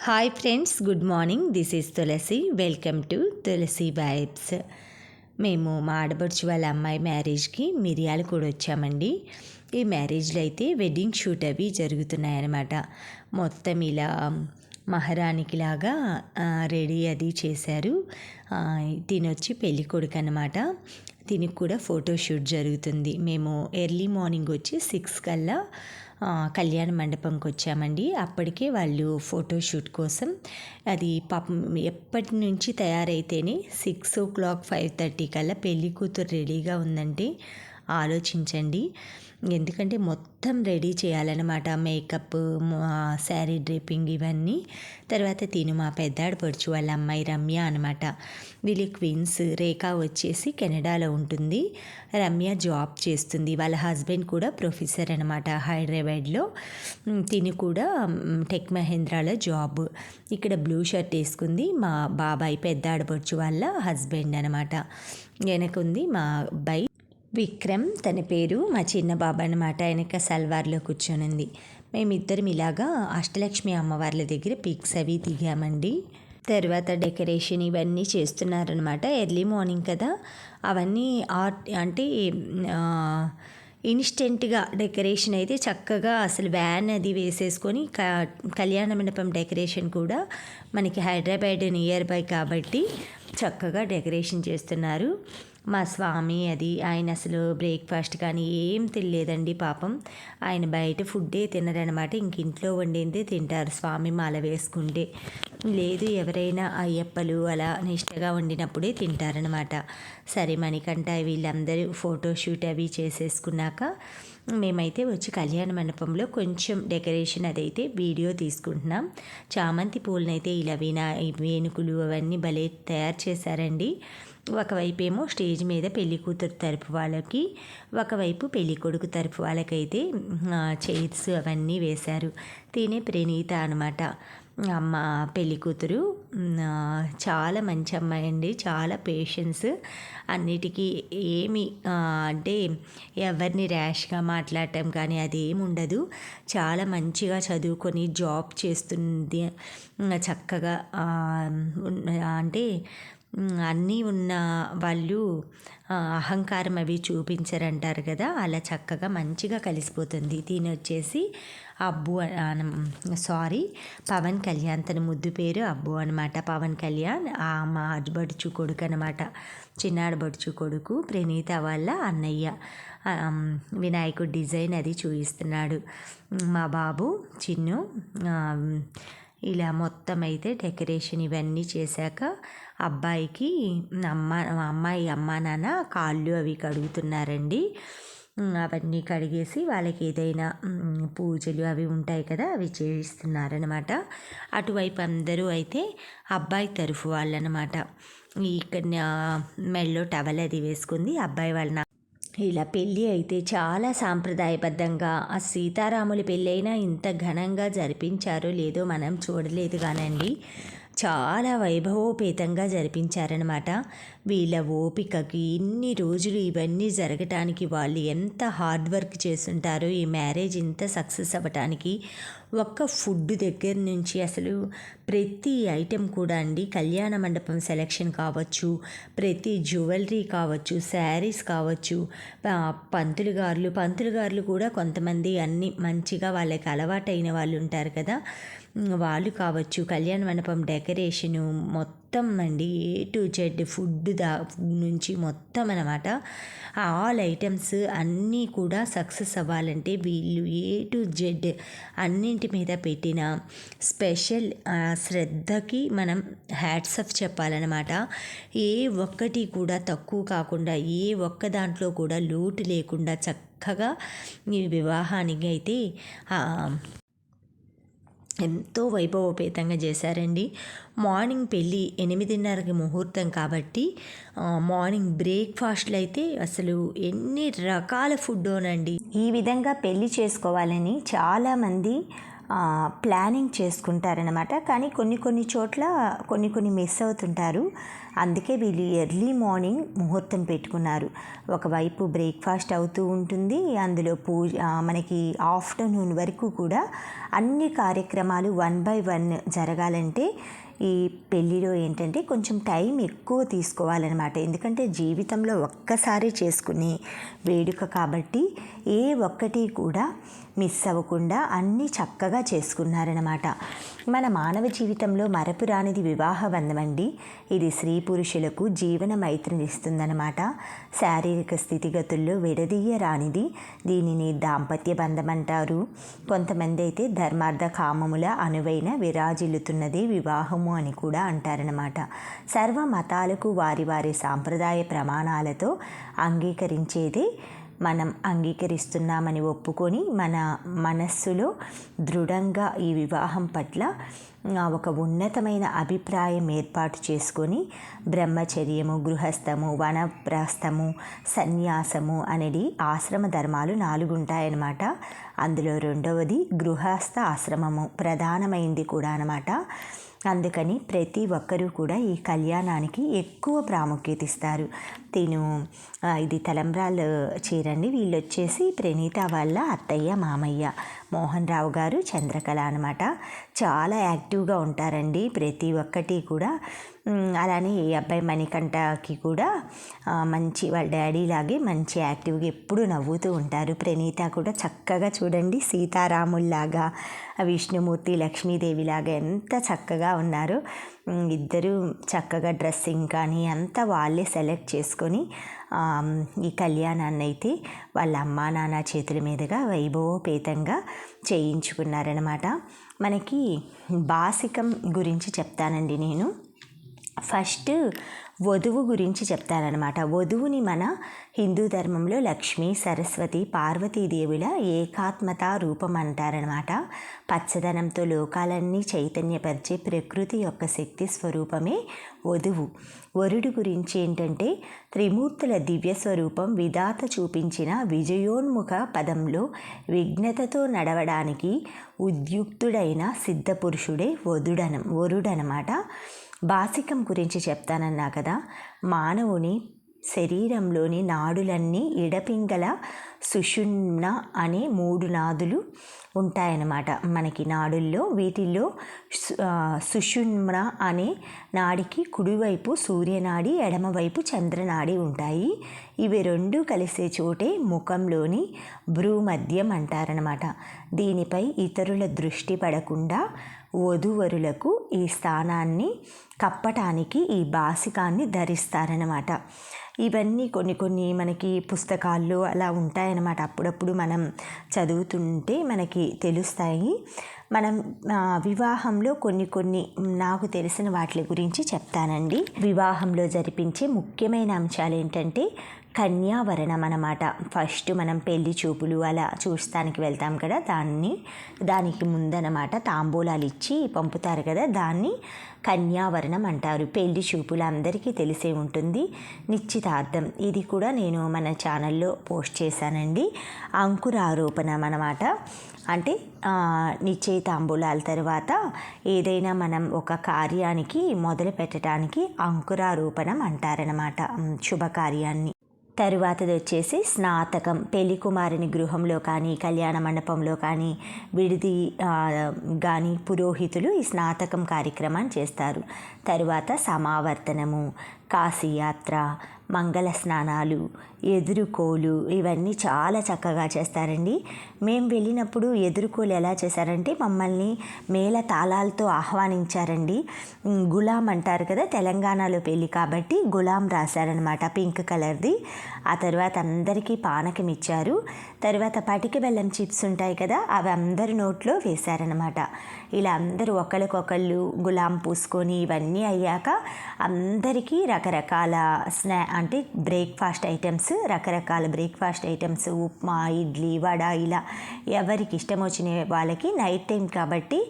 Hi friends, good morning. This is Tulasi. Welcome to Tulasi Vibes. మేము మా ఆడపడుచు వాళ్ళ అమ్మాయి మ్యారేజ్కి మిరియాలు కూడా వచ్చామండి. ఈ మ్యారేజ్లో అయితే వెడ్డింగ్ షూట్ అవి జరుగుతున్నాయన్నమాట. మొత్తం ఇలా మహారాణికి లాగా రెడీ అది చేశారు. తినొచ్చి పెళ్ళి కొడుకు అనమాట. దీనికి కూడా ఫోటోషూట్ జరుగుతుంది. మేము ఎర్లీ మార్నింగ్ వచ్చి 6 కల్లా కళ్యాణ మండపంకి వచ్చామండి. అప్పటికే వాళ్ళు ఫోటోషూట్ కోసం అది పాపం ఎప్పటి నుంచి తయారైతేనే 6 o'clock 5:30 కల్లా పెళ్ళి కూతురు రెడీగా ఉందంటే ఆలోచించండి. ఎందుకంటే మొత్తం రెడీ చేయాలన్నమాట. మేకప్, శారీ డ్రేపింగ్ ఇవన్నీ. తర్వాత తిను మా పెద్దాడు పడుచు వాళ్ళ అమ్మాయి రమ్య అనమాట. వీళ్ళ క్వీన్స్. రేఖ వచ్చేసి కెనడాలో ఉంటుంది, రమ్య జాబ్ చేస్తుంది. వాళ్ళ హస్బెండ్ కూడా ప్రొఫెసర్ అనమాట హైదరాబాద్లో. తిని కూడా టెక్ మహేంద్రాలో జాబ్. ఇక్కడ బ్లూ షర్ట్ వేసుకుంది మా బాబాయ్ పెద్దాడు పడుచు వాళ్ళ హస్బెండ్ అనమాట. వెనకుంది మా అబ్బాయి విక్రమ్, తన పేరు. మా చిన్న బాబా అనమాట. వెనక సల్వార్లో కూర్చొనింది. మేమిద్దరం ఇలాగా అష్టలక్ష్మి అమ్మవార్ల దగ్గర పిక్స్ అవి దిగామండి. తర్వాత డెకరేషన్ ఇవన్నీ చేస్తున్నారనమాట. ఎర్లీ మార్నింగ్ కదా, అవన్నీ అంటే ఇన్స్టెంట్గా డెకరేషన్ అయితే చక్కగా అసలు వ్యాన్ అది వేసేసుకొని కళ్యాణ మండపం డెకరేషన్ కూడా మనకి హైదరాబాద్ నియర్ బై కాబట్టి చక్కగా డెకరేషన్ చేస్తున్నారు. మా స్వామి అది ఆయన అసలు బ్రేక్ఫాస్ట్ కానీ ఏం తినలేదండి పాపం. ఆయన బయట ఫుడ్డే తినరనమాట. ఇంక ఇంట్లో వండిందే తింటారు స్వామి మాల వేసుకుంటే. లేదు, ఎవరైనా అయ్యప్పలు అలా నిష్టగా వండినప్పుడే తింటారనమాట. సరే, మణికంఠ వీళ్ళందరూ ఫోటోషూట్ అవి చేసేసుకున్నాక మేమైతే వచ్చి కళ్యాణ మండపంలో కొంచెం డెకరేషన్ అదైతే వీడియో తీసుకుంటున్నాం. చామంతి పూలనైతే ఇలా వేణుకులు అవన్నీ భలే తయారు చేశారండి. ఒకవైపు ఏమో స్టేజ్ మీద పెళ్లి కూతురు తరపు వాళ్ళకి, ఒకవైపు పెళ్లి కొడుకు తరపు వాళ్ళకైతే చైర్స్ అవన్నీ వేశారు. తినే ప్రణీత అనమాట అమ్మ పెళ్లి కూతురు. చాలా మంచి అమ్మాయి అండి, చాలా పేషెన్స్. అన్నిటికీ ఏమి అంటే ఎవరిని ర్యాష్గా మాట్లాడటం కానీ అది ఏమి ఉండదు. చాలా మంచిగా చదువుకొని జాబ్ చేస్తుంది. చక్కగా అంటే అన్నీ ఉన్న వాళ్ళు అహంకారం అవి చూపించరంటారు కదా, అలా చక్కగా మంచిగా కలిసిపోతుంది. దీని వచ్చేసి అబ్బు పవన్ కళ్యాణ్, తన ముద్దు పేరు అబ్బు అనమాట. పవన్ కళ్యాణ్ మా ఆడబడుచు కొడుకు అనమాట, చిన్నాడబడుచు కొడుకు. ప్రణీత వాళ్ళ అన్నయ్య. వినాయకుడు డిజైన్ అది చూపిస్తున్నాడు మా బాబు చిన్ను. ఇలా మొత్తం అయితే డెకరేషన్ ఇవన్నీ చేశాక అబ్బాయికి అమ్మాయి అమ్మా నాన్న కాళ్ళు అవి కడుగుతున్నారండి. అవన్నీ కడిగేసి వాళ్ళకి ఏదైనా పూజలు అవి ఉంటాయి కదా, అవి చేయిస్తున్నారనమాట. అటువైపు అందరూ అయితే అబ్బాయి తరఫు వాళ్ళనమాట. ఇక్కడ మెడలో టవల్ అది వేసుకుంది అబ్బాయి వాళ్ళ. ఇలా పెళ్ళి అయితే చాలా సాంప్రదాయబద్ధంగా, ఆ సీతారాముల పెళ్ళైనా ఇంత ఘనంగా జరిపించారో లేదో మనం చూడలేదు కానండి, చాలా వైభవోపేతంగా జరిపించారనమాట. వీళ్ళ ఓపికకి ఇన్ని రోజులు ఇవన్నీ జరగటానికి వాళ్ళు ఎంత హార్డ్ వర్క్ చేస్తుంటారో ఈ మ్యారేజ్ ఇంత సక్సెస్ అవ్వటానికి. ఒక్క ఫుడ్ దగ్గర నుంచి అసలు ప్రతి ఐటెం కూడా అండి, కళ్యాణ మండపం సెలెక్షన్ కావచ్చు, ప్రతి జ్యువెలరీ కావచ్చు, శారీస్ కావచ్చు, పంతులు గారులు కూడా కొంతమంది అన్ని మంచిగా వాళ్ళకి అలవాటైన వాళ్ళు ఉంటారు కదా, వాళ్ళు కావచ్చు. కళ్యాణ మండపం డెకరేషను మొత్తం అండి, A to Z ఫుడ్ నుంచి మొత్తం అనమాట. ఆల్ ఐటమ్స్ అన్నీ కూడా సక్సెస్ అవ్వాలంటే వీళ్ళు A to Z అన్నింటి మీద పెట్టిన స్పెషల్ శ్రద్ధకి మనం హ్యాట్స్ ఆఫ్ చెప్పాలన్నమాట. ఏ ఒక్కటి కూడా తక్కువ కాకుండా, ఏ ఒక్క దాంట్లో కూడా లోటు లేకుండా చక్కగా ఈ వివాహానికి అయితే ఎంతో వైభవోపేతంగా చేశారండి. మార్నింగ్ పెళ్ళి 8:30కి ముహూర్తం కాబట్టి మార్నింగ్ బ్రేక్ఫాస్ట్లు అయితే అసలు ఎన్ని రకాల ఫుడ్డోనండి. ఈ విధంగా పెళ్ళి చేసుకోవాలని చాలామంది ప్లానింగ్ చేసుకుంటారనమాట. కానీ కొన్ని చోట్ల కొన్ని మిస్ అవుతుంటారు. అందుకే వీళ్ళు ఎర్లీ మార్నింగ్ ముహూర్తం పెట్టుకున్నారు. ఒకవైపు బ్రేక్ఫాస్ట్ అవుతూ ఉంటుంది, అందులో పూజ మనకి ఆఫ్టర్నూన్ వరకు కూడా అన్ని కార్యక్రమాలు 1 by 1 జరగాలంటే ఈ పెళ్ళిలో ఏంటంటే కొంచెం టైం ఎక్కువ తీసుకోవాలన్నమాట. ఎందుకంటే జీవితంలో ఒక్కసారి చేసుకునే వేడుక కాబట్టి ఏ ఒక్కటి కూడా మిస్ అవ్వకుండా అన్నీ చక్కగా చేసుకున్నారన్నమాట. మన మానవ జీవితంలో మరపురానిది వివాహ బంధం అండి. ఇది స్త్రీ పురుషులకు జీవన మైత్రినిస్తుందన్నమాట. శారీరక స్థితిగతుల్లో విడదీయరానిది. దీనిని దాంపత్య బంధం అంటారు. కొంతమంది అయితే ధర్మార్థ కామముల అనువైన విరాజిల్లుతున్నది వివాహము అని కూడా అంటారనమాట. సర్వ మతాలకు వారి వారి సాంప్రదాయ ప్రమాణాలతో అంగీకరించేదే మనం అంగీకరిస్తున్నామని ఒప్పుకొని మన మనస్సులో దృఢంగా ఈ వివాహం పట్ల ఒక ఉన్నతమైన అభిప్రాయం ఏర్పాటు చేసుకొని బ్రహ్మచర్యము, గృహస్థము, వనప్రస్థము, సన్యాసము అనేది ఆశ్రమ ధర్మాలు 4 ఉంటాయన్నమాట. అందులో రెండవది గృహస్థ ఆశ్రమము ప్రధానమైంది కూడా అన్నమాట. అందుకని ప్రతి ఒక్కరూ కూడా ఈ కళ్యాణానికి ఎక్కువ ప్రాముఖ్యత ఇస్తారు. ఇది తలంబ్రాలు చీరండి. వీళ్ళు వచ్చేసి ప్రణీత వాళ్ళ అత్తయ్య మామయ్య మోహన్ రావు గారు, చంద్రకళ అనమాట. చాలా యాక్టివ్గా ఉంటారండి ప్రతి ఒక్కటి కూడా. అలానే ఈ అబ్బాయి మణికంఠకి కూడా మంచి వాళ్ళ డాడీ లాగే మంచి యాక్టివ్గా ఎప్పుడు నవ్వుతూ ఉంటారు. ప్రణీత కూడా చక్కగా చూడండి సీతారాముల్లాగా, విష్ణుమూర్తి లక్ష్మీదేవిలాగా ఎంత చక్కగా ఉన్నారు. ఇద్దరు చక్కగా డ్రెస్సింగ్ కానీ అంతా వాళ్ళే సెలెక్ట్ చేసుకొని ఈ కళ్యాణాన్ని అయితే వాళ్ళ అమ్మా నాన్న చేతుల మీదుగా వైభవోపేతంగా చేయించుకున్నారనమాట. మనకి బాసికం గురించి చెప్తానండి నేను. ఫస్ట్ వధువు గురించి చెప్తారనమాట. వధువుని మన హిందూ ధర్మంలో లక్ష్మీ, సరస్వతి, పార్వతీదేవుల ఏకాత్మత రూపం అంటారనమాట. పచ్చదనంతో లోకాలన్నీ చైతన్యపరిచే ప్రకృతి యొక్క శక్తి స్వరూపమే వధువు. వరుడు గురించి ఏంటంటే త్రిమూర్తుల దివ్య స్వరూపం. విధాత చూపించిన విజయోన్ముఖ పదంలో విఘ్నతతో నడవడానికి ఉద్యుక్తుడైన సిద్ధపురుషుడే వరుడనమాట. బాసికం గురించి చెప్తానన్నా కదా. మానవుని శరీరంలోని నాడులన్నీ ఇడపింగళ సుషుమ్న అనే 3 నాడులు ఉంటాయన్నమాట మనకి నాడుల్లో. వీటిల్లో సుషుమ్న అనే నాడికి కుడివైపు సూర్యనాడి, ఎడమవైపు చంద్రనాడి ఉంటాయి. ఇవి 2 కలిసే చోటే ముఖంలోని భ్రూమధ్యం అంటారనమాట. దీనిపై ఇతరుల దృష్టి పడకుండా వధూవరులకు ఈ స్థానాన్ని కప్పటానికి ఈ బాసికాన్ని ధరిస్తారనమాట. ఇవన్నీ కొన్ని మనకి పుస్తకాల్లో అలా ఉంటాయన్నమాట. అప్పుడప్పుడు మనం చదువుతుంటే మనకి తెలుస్తాయి. మనం వివాహంలో కొన్ని నాకు తెలిసిన వాటి గురించి చెప్తానండి. వివాహంలో జరిపించే ముఖ్యమైన అంశాలు ఏంటంటే కన్యావరణం అన్నమాట. ఫస్ట్ మనం పెళ్లి చూపులు అలా చూస్తానికి వెళ్తాం కదా, దానికి ముందనమాట తాంబూలాలు ఇచ్చి పంపుతారు కదా, దాన్ని కన్యావరణం అంటారు. పెళ్లి చూపులు అందరికీ తెలిసే ఉంటుంది. నిశ్చితార్థం ఇది కూడా నేను మన ఛానల్లో పోస్ట్ చేశానండి. అంకురారోపణం అన్నమాట. అంటే నిశ్చయ తాంబూలాల తర్వాత ఏదైనా మనం ఒక కార్యానికి మొదలు పెట్టడానికి అంకురారోపణం అంటారనమాట శుభకార్యాన్ని. తరువాతది వచ్చేసి స్నాతకం. పెళ్లి కుమారుని గృహంలో కానీ కళ్యాణ మండపంలో కానీ విడిది కానీ పురోహితులు ఈ స్నాతకం కార్యక్రమాన్ని చేస్తారు. తరువాత సమావర్తనము, కాశీయాత్ర, మంగళ స్నానాలు, ఎదురుకోలు ఇవన్నీ చాలా చక్కగా చేస్తారండి. మేము వెళ్ళినప్పుడు ఎదురుకోలు ఎలా చేశారంటే మమ్మల్ని మేళ తాళాలతో ఆహ్వానించారండి. గులాం అంటారు కదా, తెలంగాణలో పెళ్ళి కాబట్టి గులాం రాశారనమాట పింక్ కలర్ది. ఆ తర్వాత అందరికీ పానకం ఇచ్చారు. తర్వాత పటిక బెల్లం చిప్స్ ఉంటాయి కదా, అవి అందరి నోట్లో వేశారనమాట. ఇలా అందరూ ఒకరికొకళ్ళు గులాం పూసుకొని ఇవన్నీ అయ్యాక అందరికీ రకరకాల అంటే బ్రేక్ఫాస్ట్ ఐటమ్స్, రకరకాల బ్రేక్ఫాస్ట్ ఐటమ్స్, ఉప్మా, ఇడ్లీ, వడ, ఇలా ఎవరికి ఇష్టం వచ్చిన వాళ్ళకి నైట్ టైం కాబట్టి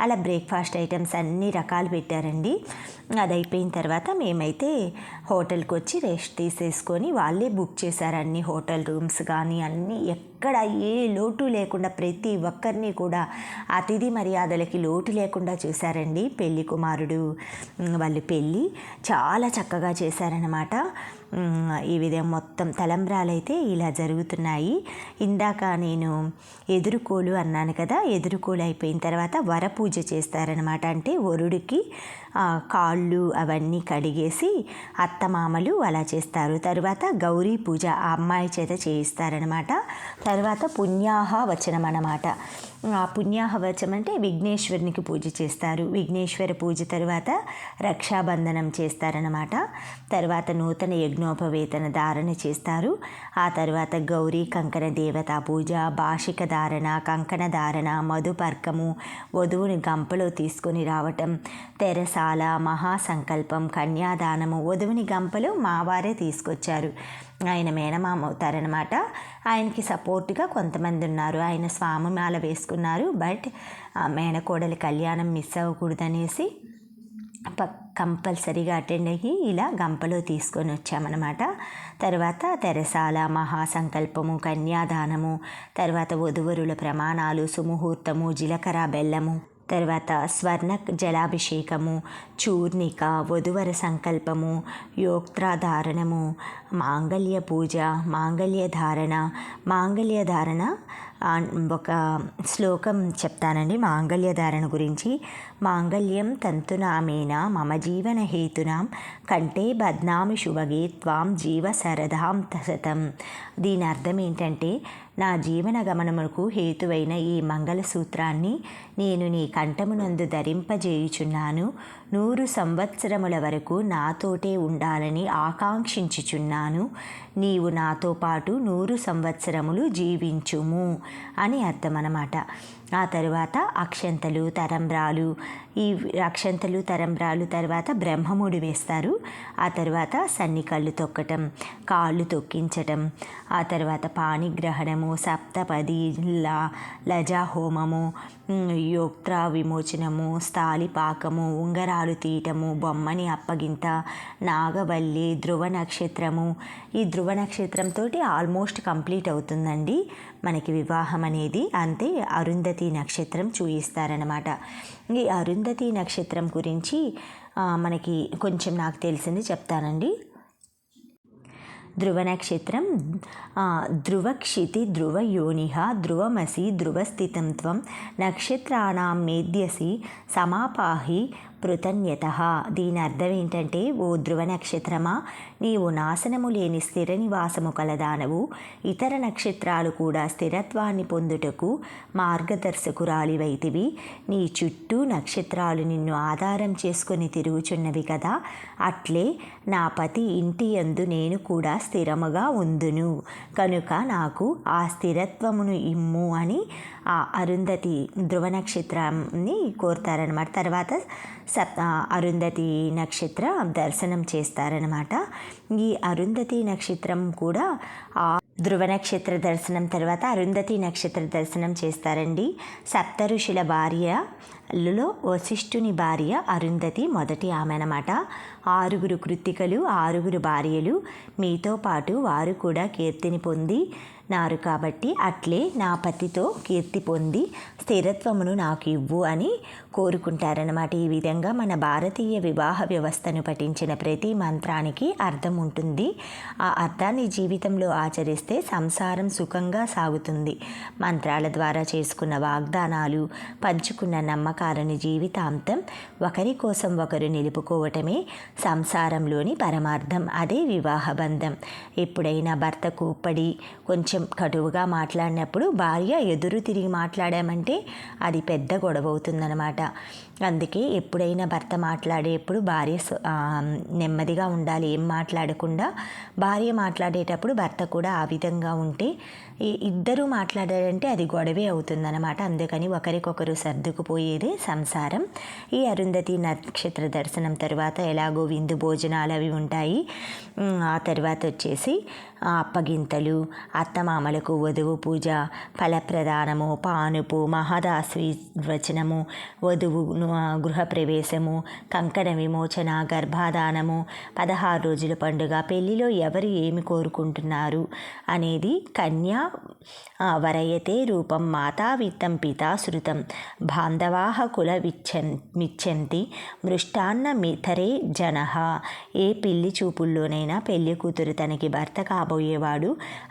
అలా బ్రేక్ఫాస్ట్ ఐటమ్స్ అన్ని రకాలు పెట్టారండి. అది అయిపోయిన తర్వాత మేమైతే హోటల్కి వచ్చి రెస్ట్ తీసేసుకొని వాళ్ళే బుక్ చేశారు అన్ని హోటల్ రూమ్స్ కానీ అన్నీ. ఎక్కడ ఏ లోటు లేకుండా ప్రతి ఒక్కరిని కూడా అతిథి మర్యాదలకి లోటు లేకుండా చూశారండి. పెళ్లి కుమారుడు వాళ్ళు పెళ్ళి చాలా చక్కగా చేశారనమాట. ఈ విధంగా మొత్తం తలంబ్రాలైతే ఇలా జరుగుతున్నాయి. ఇందాక నేను ఎదురుకోలు అన్నాను కదా, ఎదురుకోలు అయిపోయిన తర్వాత వరపూజ చేస్తారనమాట. అంటే వరుడికి కాళ్ళు అవన్నీ కడిగేసి అత్తమామలు అలా చేస్తారు. తర్వాత గౌరీ పూజ ఆ అమ్మాయి చేత చేయిస్తారనమాట. తర్వాత పుణ్యాహ వచనం అన్నమాట. ఆ పుణ్యాహ వచనం అంటే విఘ్నేశ్వరునికి పూజ చేస్తారు. విఘ్నేశ్వర పూజ తర్వాత రక్షాబంధనం చేస్తారనమాట. తర్వాత నూతన యజ్ఞోపవేతన ధారణ చేస్తారు. ఆ తర్వాత గౌరీ కంకణ దేవతా పూజ, భాషిక ధారణ, కంకణ ధారణ, మధుపర్కము, వధువుని గంపలో తీసుకొని రావటం, తెరసాల, మహాసంకల్పం, కన్యాదానము. వధువుని గంపలో మావారే తీసుకొచ్చారు. ఆయన మేనమామ అవుతారనమాట. ఆయనకి సపోర్ట్గా కొంతమంది ఉన్నారు. ఆయన స్వామిమాల వేసుకున్నారు. బట్ మేనకోడలి కళ్యాణం మిస్ అవ్వకూడదనేసి కంపల్సరీగా అటెండ్ అయ్యి ఇలా గంపలో తీసుకొని వచ్చామన్నమాట. తర్వాత తెరసాల, మహాసంకల్పము, కన్యాదానము, తర్వాత వధువరుల ప్రమాణాలు, సుముహూర్తము, జీలకర్ర బెల్లము, తర్వాత స్వర్ణ జలాభిషేకము, చూర్ణిక, వధువర సంకల్పము, యోక్త్రాధారణము, మాంగళ్య పూజ, మాంగళ్య ధారణ ఒక శ్లోకం చెప్తానండి మాంగళ్య ధారణ గురించి. మాంగళ్యం తంతునామేన మమ జీవన హేతునాం కంటే బద్నామి శుభగే త్వాం జీవ శరదాం శతం. దీని అర్థం ఏంటంటే, నా జీవన గమనమునకు హేతువైన ఈ మంగళసూత్రాన్ని నేను నీ కంఠమునందు ధరింపజేయుచున్నాను. 100 సంవత్సరముల వరకు నాతోటే ఉండాలని ఆకాంక్షించుచున్నాను. నీవు నాతో పాటు 100 సంవత్సరములు జీవించుము అని అర్థం అన్నమాట. ఆ తరువాత అక్షంతలు, తరంబ్రాలు, ఈ అక్షంతలు తరంబ్రాలు తర్వాత బ్రహ్మముడి వేస్తారు. ఆ తర్వాత సన్నికళ్ళు తొక్కటం, కాళ్ళు తొక్కించటం, ఆ తర్వాత పాణిగ్రహణము, సప్తపది, లజాహోమము, యోక్త్ర విమోచనము, స్థాళిపాకము, ఉంగరాలు తీయటము, బొమ్మని అప్పగింత, నాగవల్లి, ధ్రువ నక్షత్రము. ఈ ధ్రువ నక్షత్రంతో ఆల్మోస్ట్ కంప్లీట్ అవుతుందండి మనకి వివాహం అనేది. అంతే అరుంధతి నక్షత్రం చూయిస్తారనమాట. ఈ అరుంధతి నక్షత్రం గురించి మనకి కొంచెం నాకు తెలిసింది చెప్తానండి. ధ్రువ నక్షత్రం ధ్రువక్షితి ధ్రువయోనిహ ధ్రువమసి ధ్రువస్థితం త్వం నక్షత్రాణం మేధ్యసి సమాపాహి పృతన్యత. దీని అర్థం ఏంటంటే, ఓ ధ్రువ నక్షత్రమా, నీవు నాశనము లేని స్థిర నివాసము కలదానవు. ఇతర నక్షత్రాలు కూడా స్థిరత్వాన్ని పొందుటకు మార్గదర్శకురాలివైతివి. నీ చుట్టూ నక్షత్రాలు నిన్ను ఆధారం చేసుకొని తిరుగుచున్నవి కదా, అట్లే నా పతి ఇంటి యందు నేను కూడా స్థిరముగా ఉందును. కనుక నాకు ఆ స్థిరత్వమును ఇమ్ము అని ఆ అరుంధతి ధ్రువ నక్షత్రాన్ని కోరుతారనమాట. తర్వాత అరుంధతి నక్షత్ర దర్శనం చేస్తారనమాట. ఈ అరుంధతి నక్షత్రం కూడా ఆ ధ్రువ నక్షత్ర దర్శనం తర్వాత అరుంధతి నక్షత్ర దర్శనం చేస్తారండి. సప్త ఋషుల భార్యలో వశిష్ఠుని భార్య అరుంధతి మొదటి ఆమె అన్నమాట. 6 కృత్తికలు, 6 భార్యలు, మీతో పాటు వారు కూడా కీర్తిని పొందినారు కాబట్టి అట్లే నా పతితో కీర్తి పొంది స్థిరత్వమును నాకు ఇవ్వు అని కోరుకుంటారన్నమాట. ఈ విధంగా మన భారతీయ వివాహ వ్యవస్థను పఠించిన ప్రతి మంత్రానికి అర్థం ఉంటుంది. ఆ అర్థాన్ని జీవితంలో ఆచరిస్తే సంసారం సుఖంగా సాగుతుంది. మంత్రాల ద్వారా చేసుకున్న వాగ్దానాలు, పంచుకున్న నమ్మకాలను జీవితాంతం ఒకరి కోసం ఒకరు నిలుపుకోవటమే సంసారంలోని పరమార్థం. అదే వివాహ బంధం. ఎప్పుడైనా భర్త కోప్పడి కొంచెం కటువుగా మాట్లాడినప్పుడు భార్య ఎదురు తిరిగి మాట్లాడామంటే అది పెద్ద గొడవ అవుతుందన్నమాట. అందుకే ఎప్పుడైనా భర్త మాట్లాడేటప్పుడు భార్య నెమ్మదిగా ఉండాలి, ఏం మాట్లాడకుండా. భార్య మాట్లాడేటప్పుడు భర్త కూడా ఆ విధంగా ఉంటే ఇద్దరూ మాట్లాడారంటే అది గొడవే అవుతుందన్నమాట. అందుకని ఒకరికొకరు సర్దుకుపోయేదే సంసారం. ఈ అరుంధతి నక్షత్ర దర్శనం తర్వాత ఎలాగో విందు భోజనాలు అవి ఉంటాయి. ఆ తర్వాత వచ్చేసి అప్పగింతలు, అత్తమామలకు వధువు పూజ, ఫలప్రదానము, పానుపు, మహదాశీర్వచనము, వధువు గృహప్రవేశము, కంకణ విమోచన, గర్భాధానము, 16 రోజుల పండుగ, పెళ్లిలో ఎవరు ఏమి కోరుకుంటున్నారు అనేది కన్యా వరయతే రూపం మాతా విత్తం పితా శృతం బాంధవాహ కుల మిచ్చంతి మృష్టాన్న మిథరే జనః. ఏ పెళ్లి చూపుల్లోనైనా పెళ్లి కూతురు తనకి భర్త కాబోయేవాడు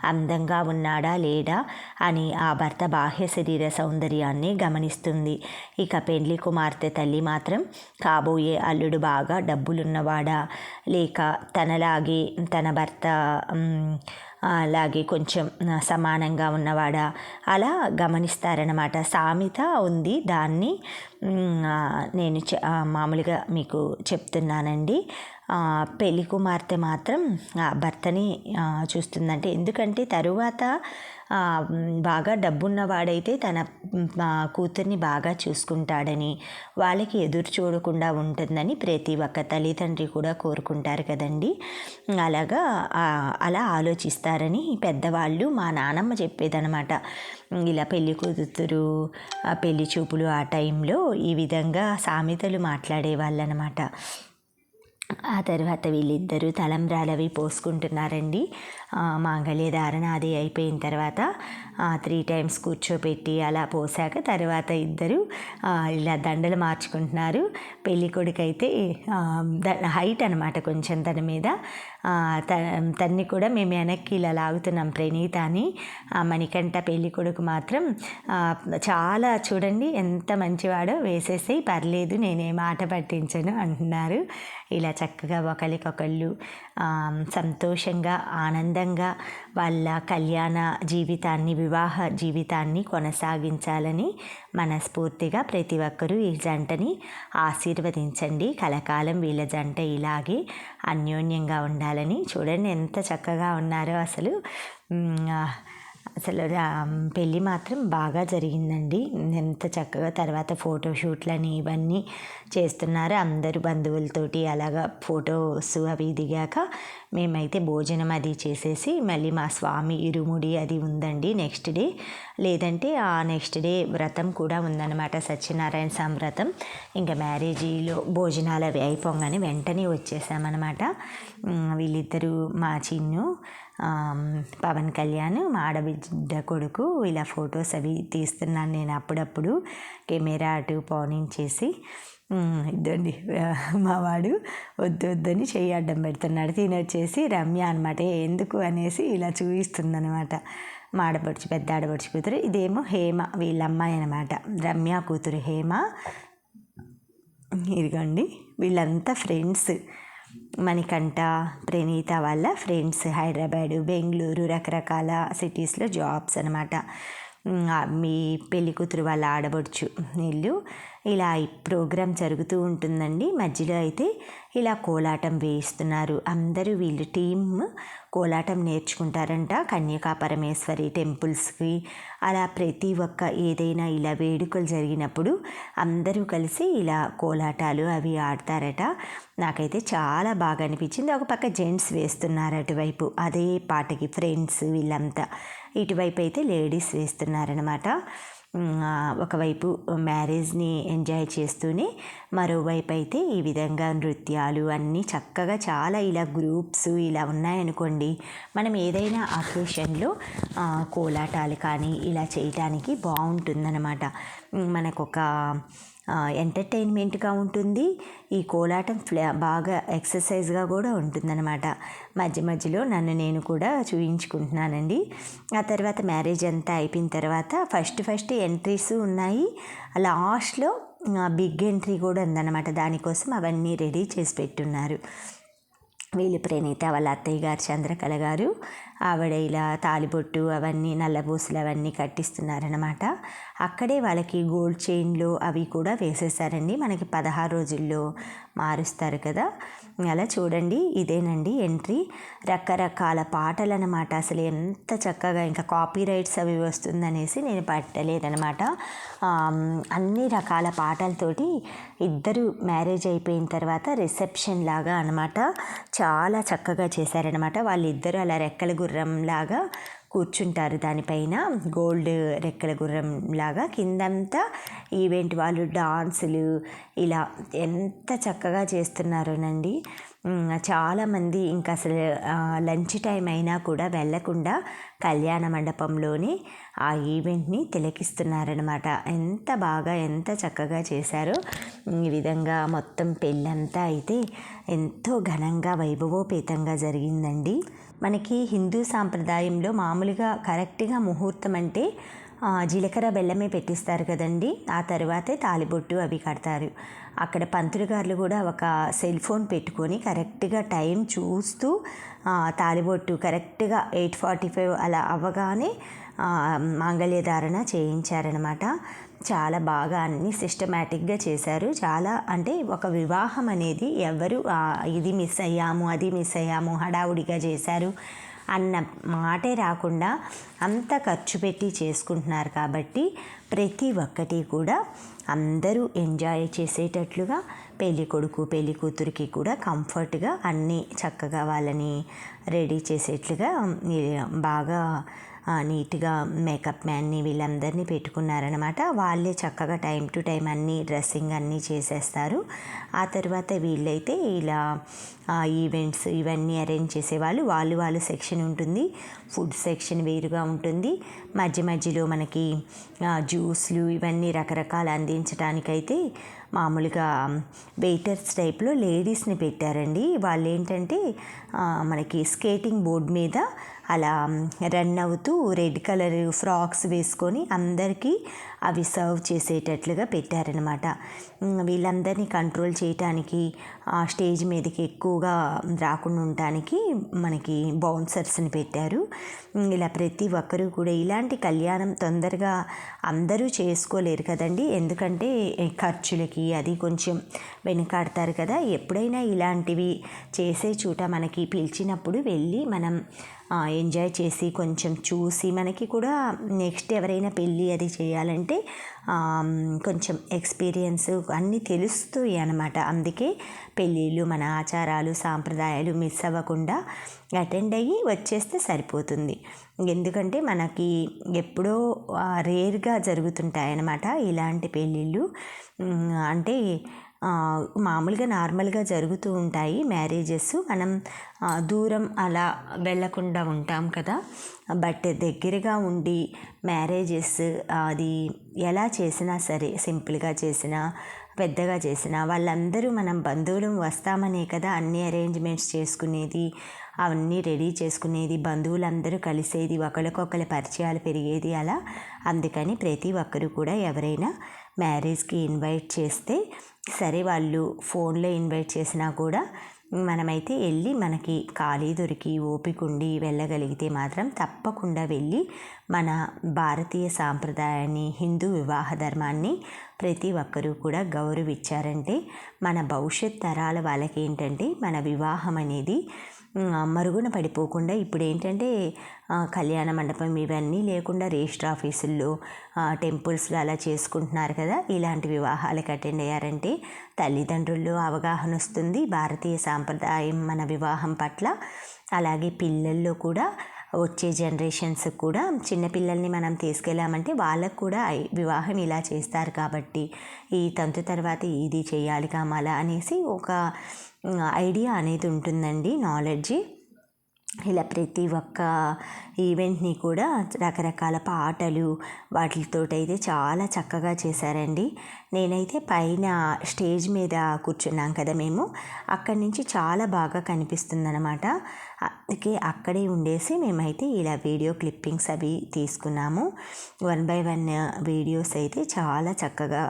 అందంగా ఉన్నాడా లేడా అని ఆ భర్త బాహ్య శరీర సౌందర్యాన్ని గమనిస్తుంది. ఇక పెళ్లి కుమార్తె తల్లి మాత్రం కాబోయే అల్లుడు బాగా డబ్బులున్నవాడా లేక తనలాగే తన భర్త అలాగే కొంచెం సమానంగా ఉన్నవాడా అలా గమనిస్తారనమాట. సామెత ఉంది, దాన్ని నేను మామూలుగా మీకు చెప్తున్నానండి. పెళ్లి కుమార్తె మాత్రం భర్తని చూస్తుందంటే, ఎందుకంటే తరువాత బాగా డబ్బున్నవాడైతే తన కూతుర్ని బాగా చూసుకుంటాడని, వాళ్ళకి ఎదురు చూడకుండా ఉంటుందని ప్రతి ఒక్క తల్లిదండ్రి కూడా కోరుకుంటారు కదండి. అలాగా అలా ఆలోచిస్తారని పెద్దవాళ్ళు, మా నానమ్మ చెప్పేదనమాట. ఇలా పెళ్లి కూతురు పెళ్లి చూపులు ఆ టైంలో ఈ విధంగా సామెతలు మాట్లాడేవాళ్ళు అనమాట. ఆ తర్వాత వీళ్ళిద్దరూ తలంబ్రాలవి పోసుకుంటున్నారండి. మాంగళ్య ధారణ అది అయిపోయిన తర్వాత 3 times కూర్చోపెట్టి అలా పోసాక తర్వాత ఇద్దరు ఇలా దండలు మార్చుకుంటున్నారు. పెళ్ళి కొడుకు అయితే హైట్ అనమాట కొంచెం తన మీద, తన్ని కూడా మేము వెనక్కి ఇలా లాగుతున్నాం ప్రణీత అని. మణికంఠ పెళ్ళి కొడుకు మాత్రం చాలా చూడండి ఎంత మంచివాడో, వేసేసి పర్లేదు నేనే మాట పట్టించను అంటున్నారు. ఇలా చక్కగా ఒకరికొకళ్ళు సంతోషంగా ఆనందంగా వాళ్ళ కళ్యాణ జీవితాన్ని, వివాహ జీవితాన్ని కొనసాగించాలని మనస్ఫూర్తిగా ప్రతి ఒక్కరూ ఈ జంటని ఆశీర్వదించండి. కలకాలం వీళ్ళ జంట ఇలాగే అన్యోన్యంగా ఉండాలని. చూడండి ఎంత చక్కగా ఉన్నారో అసలు. పెళ్ళి మాత్రం బాగా జరిగిందండి. ఎంత చక్కగా తర్వాత ఫోటోషూట్లని ఇవన్నీ చేస్తున్నారు అందరూ బంధువులతోటి. అలాగా ఫొటోస్ అవి దిగాక మేమైతే భోజనం అది చేసేసి మళ్ళీ మా స్వామి ఇరుముడి అది ఉందండి నెక్స్ట్ డే, లేదంటే ఆ నెక్స్ట్ డే వ్రతం కూడా ఉందన్నమాట, సత్యనారాయణ స్వామి వ్రతం. ఇంకా మ్యారేజీలో భోజనాలు అవి అయిపోగానే వెంటనే వచ్చేసామన్నమాట. వీళ్ళిద్దరూ మా చిన్ను పవన్ కళ్యాణ్ మా ఆడబిడ్డ కొడుకు ఇలా ఫొటోస్ అవి తీస్తున్నాను నేను అప్పుడప్పుడు కెమెరా అటు పానింగ్ చేసి. ఇద్దండి మావాడు వద్దు వద్దని చెయ్యి అడ్డం పెడుతున్నాడు. తినొచ్చేసి రమ్య అనమాట, ఎందుకు అనేసి ఇలా చూపిస్తుందనమాట. మా ఆడపడుచు పెద్ద ఆడపడుచు కూతురు, ఇదేమో హేమ వీళ్ళ అమ్మాయి అనమాట, రమ్య కూతురు హేమ. ఇదిగోండి వీళ్ళంతా ఫ్రెండ్స్, మణికంఠ ప్రణీత వాళ్ళ ఫ్రెండ్స్. హైదరాబాదు, బెంగళూరు రకరకాల సిటీస్లో జాబ్స్ అనమాట. మీ పెళ్లి కూతురు వాళ్ళ ఆడబడుచు వీళ్ళు. ఇలా ఈ ప్రోగ్రాం జరుగుతూ ఉంటుందండి. మధ్యలో అయితే ఇలా కోలాటం వేయిస్తున్నారు అందరూ. వీళ్ళు టీమ్ కోలాటం నేర్చుకుంటారంట కన్యకా పరమేశ్వరి టెంపుల్స్కి. అలా ప్రతి ఒక్క ఏదైనా ఇలా వేడుకలు జరిగినప్పుడు అందరూ కలిసి ఇలా కోలాటాలు అవి ఆడతారట. నాకైతే చాలా బాగా అనిపించింది. ఒక పక్క జెంట్స్ వేస్తున్నారు అటువైపు అదే పాటకి ఫ్రెండ్స్ వీళ్ళంతా, ఇటువైపు అయితే లేడీస్ వేస్తున్నారనమాట. ఒకవైపు మ్యారేజ్ని ఎంజాయ్ చేస్తూనే మరోవైపు అయితే ఈ విధంగా నృత్యాలు అన్నీ చక్కగా చాలా ఇలా గ్రూప్స్ ఇలా ఉన్నాయనుకోండి, మనం ఏదైనా అకేషన్లో కోలాటాలు కానీ ఇలా చేయటానికి బాగుంటుందన్నమాట. మనకొక ఎంటర్టైన్మెంట్గా ఉంటుంది. ఈ కోలాటం బాగా ఎక్సర్సైజ్గా కూడా ఉంటుందన్నమాట. మధ్య మధ్యలో నన్ను నేను కూడా చూయించుకుంటున్నానండి. ఆ తర్వాత మ్యారేజ్ అంతా అయిపోయిన తర్వాత ఫస్ట్ ఎంట్రీస్ ఉన్నాయి, లాస్ట్లో బిగ్ ఎంట్రీ కూడా ఉందన్నమాట. దానికోసం అవన్నీ రెడీ చేసి పెట్టున్నారు. వీళ్ళు ప్రణీత వాళ్ళ అత్తయ్య గారు చంద్రకళ గారు, ఆవిడ ఇలా తాలిబొట్టు అవన్నీ నల్లబూసలు అవన్నీ కట్టిస్తున్నారనమాట. అక్కడే వాళ్ళకి గోల్డ్ చైన్లు అవి కూడా వేసేసారండి. మనకి 16 రోజుల్లో మారుస్తారు కదా, అలా చూడండి. ఇదేనండి ఎంట్రీ. రకరకాల పాటలు అనమాట. అసలు ఎంత చక్కగా, ఇంకా కాపీ రైట్స్ అవి వస్తుందనేసి నేను పట్టలేదనమాట. అన్ని రకాల పాటలతోటి ఇద్దరు మ్యారేజ్ అయిపోయిన తర్వాత రిసెప్షన్ లాగా అనమాట చాలా చక్కగా చేశారనమాట. వాళ్ళిద్దరూ అలా రెక్కల గుర్రం గుర్రం లాగా కూర్చుంటారు, దానిపైన గోల్డ్ రెక్కల గుర్రం లాగా. కిందంతా ఈవెంట్ వాళ్ళు డాన్సులు ఇలా ఎంత చక్కగా చేస్తున్నారోనండి. చాలామంది ఇంకా అసలు లంచ్ టైం అయినా కూడా వెళ్ళకుండా కళ్యాణ మండపంలోనే ఆ ఈవెంట్ని తిలకిస్తున్నారనమాట. ఎంత బాగా ఎంత చక్కగా చేశారో. ఈ విధంగా మొత్తం పెళ్ళంతా అయితే ఎంతో ఘనంగా వైభవోపేతంగా జరిగిందండి. మనకి హిందూ సాంప్రదాయంలో మామూలుగా కరెక్ట్గా ముహూర్తం అంటే జీలకర్ర బెల్లమే పెట్టిస్తారు కదండి. ఆ తర్వాతే తాలిబొట్టు అవి కడతారు. అక్కడ పంతులు గారులు కూడా ఒక సెల్ ఫోన్ పెట్టుకొని కరెక్ట్గా టైం చూస్తూ తాలిబొట్టు కరెక్ట్గా 8:45 అలా అవ్వగానే మాంగళ్యధారణ చేయించారనమాట. చాలా బాగా అన్నీ సిస్టమేటిక్గా చేశారు. చాలా అంటే ఒక వివాహం అనేది ఎవరు ఇది మిస్ అయ్యాము అది మిస్ అయ్యాము హడావుడిగా చేశారు అన్న మాటే రాకుండా అంత ఖర్చు పెట్టి చేసుకుంటున్నారు కాబట్టి ప్రతి ఒక్కటి కూడా అందరూ ఎంజాయ్ చేసేటట్లుగా పెళ్ళి కొడుకు పెళ్ళి కూతురికి కూడా కంఫర్ట్గా అన్నీ చక్కగా వాళ్ళని రెడీ చేసేట్లుగా బాగా నీట్గా మేకప్ మ్యాన్ని వీళ్ళందరినీ పెట్టుకున్నారనమాట. వాళ్ళే చక్కగా టైం టు టైం అన్నీ డ్రెస్సింగ్ అన్నీ చేసేస్తారు. ఆ తర్వాత వీళ్ళైతే ఇలా ఈవెంట్స్ ఇవన్నీ అరేంజ్ చేసేవాళ్ళు వాళ్ళు సెక్షన్ ఉంటుంది. ఫుడ్ సెక్షన్ వేరుగా ఉంటుంది. మధ్య మధ్యలో మనకి జ్యూస్లు ఇవన్నీ రకరకాలు అందించడానికైతే మామూలుగా వెయిటర్స్ టైప్లో లేడీస్ని పెట్టారండి. వాళ్ళు ఏంటంటే మనకి స్కేటింగ్ బోర్డ్ మీద అలా రన్ అవుతూ రెడ్ కలర్ ఫ్రాక్స్ వేసుకొని అందరికీ అవి సర్వ్ చేసేటట్లుగా పెట్టారనమాట. వీళ్ళందరినీ కంట్రోల్ చేయటానికి స్టేజ్ మీదకి ఎక్కువగా రాకుండా ఉండటానికి మనకి బౌన్సర్స్ని పెట్టారు. ఇలా ప్రతి ఒక్కరూ కూడా ఇలాంటి కళ్యాణం తొందరగా అందరూ చేసుకోలేరు కదండి. ఎందుకంటే ఖర్చులకి అది కొంచెం వెనుకాడతారు కదా. ఎప్పుడైనా ఇలాంటివి చేసే చోట మనకి పిలిచినప్పుడు వెళ్ళి మనం ఎంజాయ్ చేసి కొంచెం చూసి మనకి కూడా నెక్స్ట్ ఎవరైనా పెళ్ళి అది చేయాలంటే కొంచెం ఎక్స్పీరియన్స్ అన్నీ తెలుస్తాయి అన్నమాట. అందుకే పెళ్ళిళ్ళు మన ఆచారాలు సాంప్రదాయాలు మిస్ అవ్వకుండా అటెండ్ అయ్యి వచ్చేస్తే సరిపోతుంది. ఎందుకంటే మనకి ఎప్పుడో రేర్గా జరుగుతుంటాయి అన్నమాట ఇలాంటి పెళ్ళిళ్ళు. అంటే మామూలుగా నార్మల్గా జరుగుతూ ఉంటాయి మ్యారేజెస్. మనం దూరం అలా వెళ్ళకుండా ఉంటాం కదా. బట్ దగ్గరగా ఉండి మ్యారేజెస్ అది ఎలా చేసినా సరే సింపుల్గా చేసినా పెద్దగా చేసినా వాళ్ళందరూ మనం బంధువులు వస్తామనే కదా అన్ని అరేంజ్మెంట్స్ చేసుకునేది, అవన్నీ రెడీ చేసుకునేది, బంధువులందరూ కలిసేది, ఒకరికొకరి పరిచయాలు పెరిగేది అలా. అందుకని ప్రతి ఒక్కరు కూడా ఎవరైనా మ్యారేజ్కి ఇన్వైట్ చేస్తే సరే, వాళ్ళు ఫోన్లో ఇన్వైట్ చేసినా కూడా మనమైతే వెళ్ళి మనకి ఖాళీ దొరికి ఓపిక ఉండి వెళ్ళగలిగితే మాత్రం తప్పకుండా వెళ్ళి మన భారతీయ సాంప్రదాయాన్ని హిందూ వివాహ ధర్మాన్ని ప్రతి ఒక్కరూ కూడా గౌరవించారంటే మన భవిష్యత్ తరాల వాళ్ళకి ఏంటంటే మన వివాహం అనేది మరుగున పడిపోకుండా. ఇప్పుడు ఏంటంటే కళ్యాణ మండపం ఇవన్నీ లేకుండా రిజిస్టర్ ఆఫీసుల్లో టెంపుల్స్లో అలా చేసుకుంటున్నారు కదా. ఇలాంటి వివాహాలకు అటెండ్ అయ్యారంటే తల్లిదండ్రుల్లో అవగాహన వస్తుంది భారతీయ సాంప్రదాయం మన వివాహం పట్ల. అలాగే పిల్లల్లో కూడా వచ్చే జనరేషన్స్ కూడా చిన్నపిల్లల్ని మనం తీసుకెళ్ళామంటే వాళ్ళకు కూడా వివాహం ఇలా చేస్తారు కాబట్టి ఈ తంతు తర్వాత ఇది చేయాలి కామాలా అనేసి ఒక ఐడియా అనేది ఉంటుందండి, నాలెడ్జి. ఇలా ప్రతి ఒక్క ఈవెంట్ని కూడా రకరకాల పాటలు వాటితోటైతే చాలా చక్కగా చేశారండి. నేనైతే పైన స్టేజ్ మీద కూర్చున్నాం కదా మేము, అక్కడి నుంచి చాలా బాగా కనిపిస్తుందన్నమాట. అందుకే అక్కడే ఉండేసి మేమైతే ఇలా వీడియో క్లిప్పింగ్స్ అవి తీసుకున్నాము. 1 by 1 వీడియోస్ అయితే చాలా చక్కగా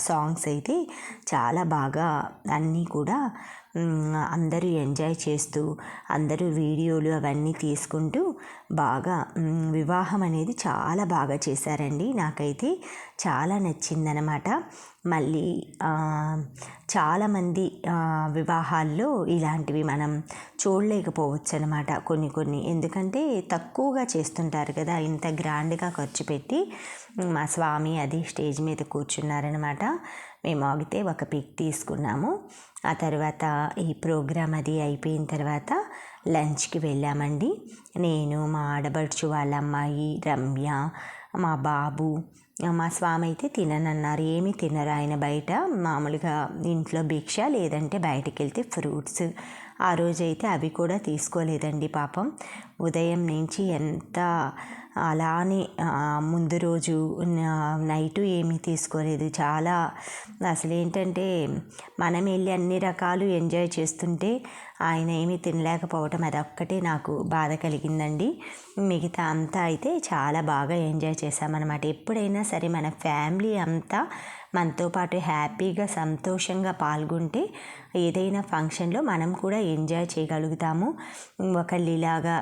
సాంగ్స్ అయితే చాలా బాగా అన్నీ కూడా అందరూ ఎంజాయ్ చేస్తూ అందరూ వీడియోలు అవన్నీ తీసుకుంటూ బాగా వివాహం అనేది చాలా బాగా చేశారండి. నాకైతే చాలా నచ్చిందనమాట. మళ్ళీ చాలామంది వివాహాల్లో ఇలాంటివి మనం చూడలేకపోవచ్చు అనమాట కొన్ని. ఎందుకంటే తక్కువగా చేస్తుంటారు కదా, ఇంత గ్రాండ్గా ఖర్చు పెట్టి. మా స్వామి అది స్టేజ్ మీద కూర్చున్నారనమాట. మేము ఆగితే ఒక పిక్ తీసుకున్నాము. ఆ తర్వాత ఈ ప్రోగ్రామ్ అది అయిపోయిన తర్వాత లంచ్కి వెళ్ళామండి. నేను, మా ఆడబడుచు వాళ్ళ అమ్మాయి రమ్య, మా బాబు. మా స్వామి అయితే తిననన్నారు, ఏమీ తినరు ఆయన. బయట మామూలుగా ఇంట్లో భిక్ష, లేదంటే బయటికి వెళ్తే ఫ్రూట్స్. ఆ రోజైతే అవి కూడా తీసుకోలేదండి పాపం. ఉదయం నుంచి ఎంత అలానే ముందు రోజు నైటు ఏమీ తీసుకోలేదు. చాలా అసలు ఏంటంటే మనం వెళ్ళి అన్ని రకాలు ఎంజాయ్ చేస్తుంటే ఆయన ఏమీ తినలేకపోవటం, అదొక్కటే నాకు బాధ కలిగిందండి. మిగతా అంతా అయితే చాలా బాగా ఎంజాయ్ చేశామన్నమాట. ఎప్పుడైనా సరే మన ఫ్యామిలీ అంతా మనతో పాటు హ్యాపీగా సంతోషంగా పాల్గొంటే ఏదైనా ఫంక్షన్లో మనం కూడా ఎంజాయ్ చేయగలుగుతాము. ఒకళ్ళు ఇలాగా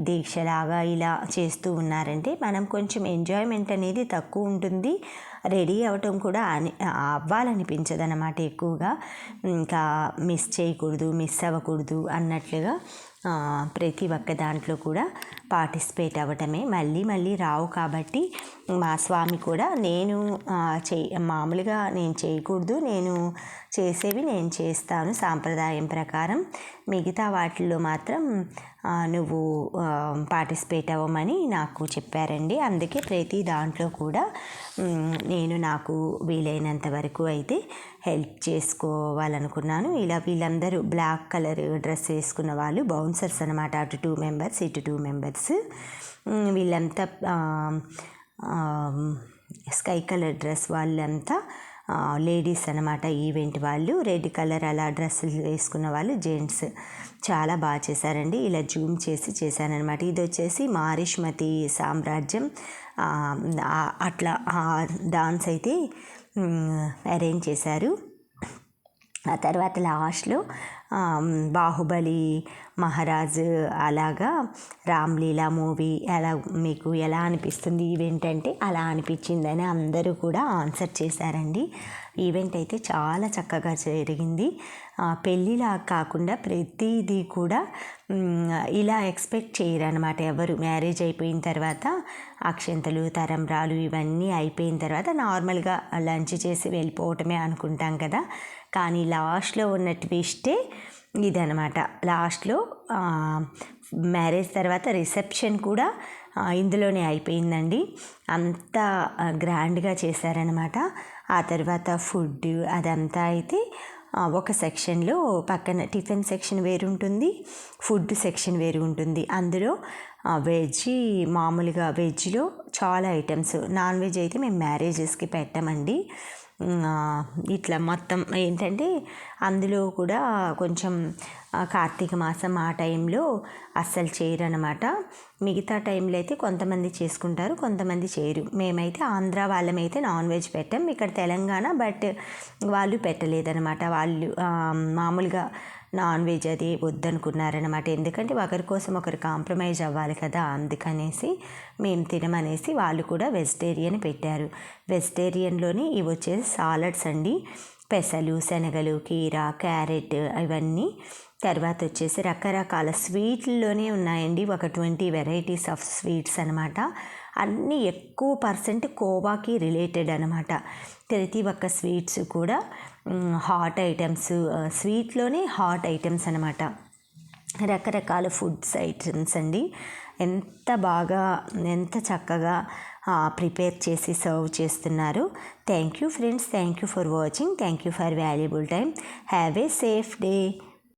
దీక్షలాగా ఇలా చేస్తూ ఉన్నారంటే మనం కొంచెం ఎంజాయ్మెంట్ అనేది తక్కువ ఉంటుంది. రెడీ అవ్వటం కూడా అవ్వాలనిపించదు అన్నమాట ఎక్కువగా. ఇంకా మిస్ చేయకూడదు, మిస్ అవ్వకూడదు అన్నట్లుగా ప్రతి ఒక్క దాంట్లో కూడా పార్టిసిపేట్ అవ్వటమే. మళ్ళీ మళ్ళీ రావు కాబట్టి మా స్వామి కూడా నేను మామూలుగా నేను చేయకూడదు, నేను చేసేవి నేను చేస్తాను సాంప్రదాయం ప్రకారం, మిగతా వాటిల్లో మాత్రం నువ్వు పార్టిసిపేట్ అవ్వమని నాకు చెప్పారండి. అందుకే ప్రతి దాంట్లో కూడా నేను నాకు వీలైనంత వరకు అయితే హెల్ప్ చేసుకోవాలనుకున్నాను. ఇలా వీళ్ళందరూ బ్లాక్ కలర్ డ్రెస్ వేసుకున్న వాళ్ళు బౌన్సర్స్ అనమాట. అటు 2 మెంబర్స్, ఇటు 2 మెంబర్స్. వీళ్ళంతా స్కై కలర్ డ్రెస్ వాళ్ళంతా లేడీస్ అనమాట, ఈవెంట్ వాళ్ళు. రెడ్ కలర్ అలా డ్రెస్సులు వేసుకున్న వాళ్ళు జెంట్స్. చాలా బాగా చేశారండి. ఇలా జూమ్ చేసి చేశానమాట. ఇది వచ్చేసి మారిష్మతి సామ్రాజ్యం అట్లా డాన్స్ అయితే అరేంజ్ చేశారు. ఆ తర్వాత లాస్ట్లో బాహుబలి మహారాజు అలాగా రామ్లీలా మూవీ అలా మీకు ఎలా అనిపిస్తుంది ఈవెంట్ అంటే, అలా అనిపించిందని అందరూ కూడా ఆన్సర్ చేశారండి. ఈవెంట్ అయితే చాలా చక్కగా జరిగింది. పెళ్ళిలా కాకుండా ప్రతిదీ కూడా ఇలా ఎక్స్పెక్ట్ చేయరు అనమాట ఎవరు. మ్యారేజ్ అయిపోయిన తర్వాత అక్షంతలు, తరంబ్రాలు ఇవన్నీ అయిపోయిన తర్వాత నార్మల్గా లంచ్ చేసి వెళ్ళిపోవటమే అనుకుంటాం కదా. కానీ లాస్ట్లో ఉన్న ట్విస్టే ఇదనమాట. లాస్ట్లో మ్యారేజ్ తర్వాత రిసెప్షన్ కూడా ఇందులోనే అయిపోయిందండి. అంత గ్రాండ్గా చేశారనమాట. ఆ తర్వాత ఫుడ్ అదంతా అయితే ఒక సెక్షన్లో పక్కన టిఫిన్ సెక్షన్ వేరు ఉంటుంది, ఫుడ్ సెక్షన్ వేరు ఉంటుంది. అందులో వెజ్, మామూలుగా వెజ్లో చాలా ఐటమ్స్. నాన్ వెజ్ అయితే మేము మ్యారేజెస్కి పెట్టమండి. ఇట్లా మొత్తం ఏంటంటే అందులో కూడా కొంచెం కార్తీక మాసం ఆ టైంలో అస్సలు చేయరు అనమాట. మిగతా టైంలో అయితే కొంతమంది చేసుకుంటారు, కొంతమంది చేయరు. మేమైతే ఆంధ్ర వాళ్ళమైతే నాన్ వెజ్ పెట్టాం. ఇక్కడ తెలంగాణ బట్ వాళ్ళు పెట్టలేదనమాట. వాళ్ళు మామూలుగా నాన్ వెజ్ అది వద్దనుకున్నారనమాట. ఎందుకంటే ఒకరి కోసం ఒకరు కాంప్రమైజ్ అవ్వాలి కదా, అందుకనేసి మేము తినమనేసి వాళ్ళు కూడా వెజిటేరియన్ పెట్టారు. వెజిటేరియన్లోని ఇవి వచ్చేసి సాలడ్స్ అండి. పెసలు, శనగలు, కీర, క్యారెట్ ఇవన్నీ. తర్వాత వచ్చేసి రకరకాల స్వీట్లలోనే ఉన్నాయండి. ఒక 20 వెరైటీస్ ఆఫ్ స్వీట్స్ అనమాట. అన్నీ ఎక్కువ పర్సెంట్ కోవాకి రిలేటెడ్ అనమాట. ప్రతి ఒక్క స్వీట్స్ కూడా హాట్ ఐటమ్స్, స్వీట్లోనే హాట్ ఐటమ్స్ అనమాట. రకరకాల ఫుడ్స్ ఐటమ్స్ అండి. ఎంత బాగా ఎంత చక్కగా ప్రిపేర్ చేసి సర్వ్ చేస్తున్నారు. Thank you friends, thank you for watching, thank you for valuable time. Have a safe day.